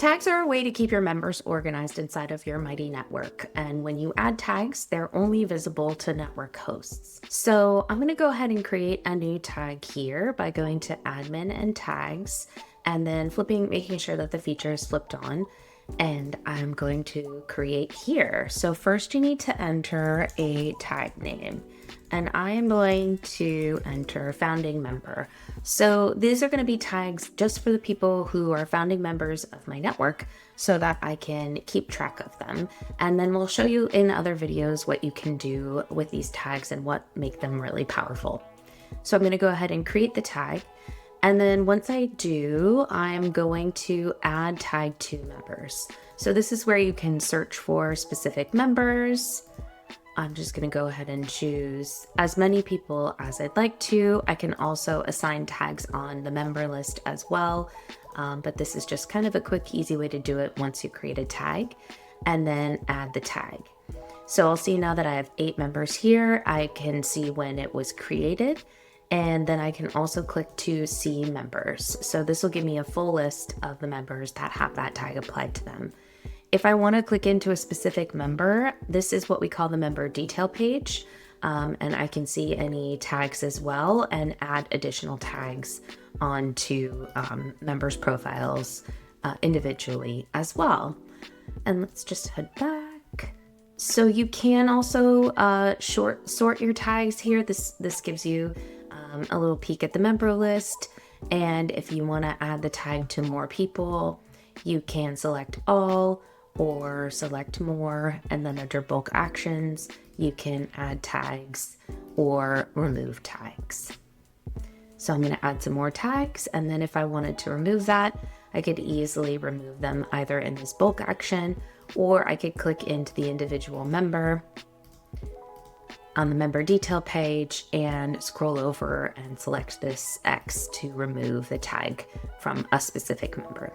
Tags are a way to keep your members organized inside of your Mighty network. And when you add tags, they're only visible to network hosts. So I'm going to go ahead and create a new tag here by going to admin and tags and then making sure that the feature is flipped on. And I'm going to create here. So first you need to enter a tag name. And I am going to enter founding member. So these are going to be tags just for the people who are founding members of my network so that I can keep track of them. And then we'll show you in other videos what you can do with these tags and what make them really powerful. So I'm going to go ahead and create the tag. And then once I do, I'm going to add tag to members. So this is where you can search for specific members. I'm just going to go ahead and choose as many people as I'd like to. I can also assign tags on the member list as well. But this is just kind of a quick, easy way to do it once you create a tag and then add the tag. So I'll see now that I have 8 members here. I can see when it was created. And then I can also click to see members. So this will give me a full list of the members that have that tag applied to them. If I want to click into a specific member, this is what we call the member detail page. And I can see any tags as well and add additional tags onto members' profiles individually as well. And let's just head back. So you can also sort your tags here. This gives you a little peek at the member list. And if you want to add the tag to more people, you can select all or select more, and then under bulk actions, you can add tags or remove tags. So I'm going to add some more tags, and then if I wanted to remove that, I could easily remove them either in this bulk action, or I could click into the individual member on the member detail page and scroll over and select this X to remove the tag from a specific member.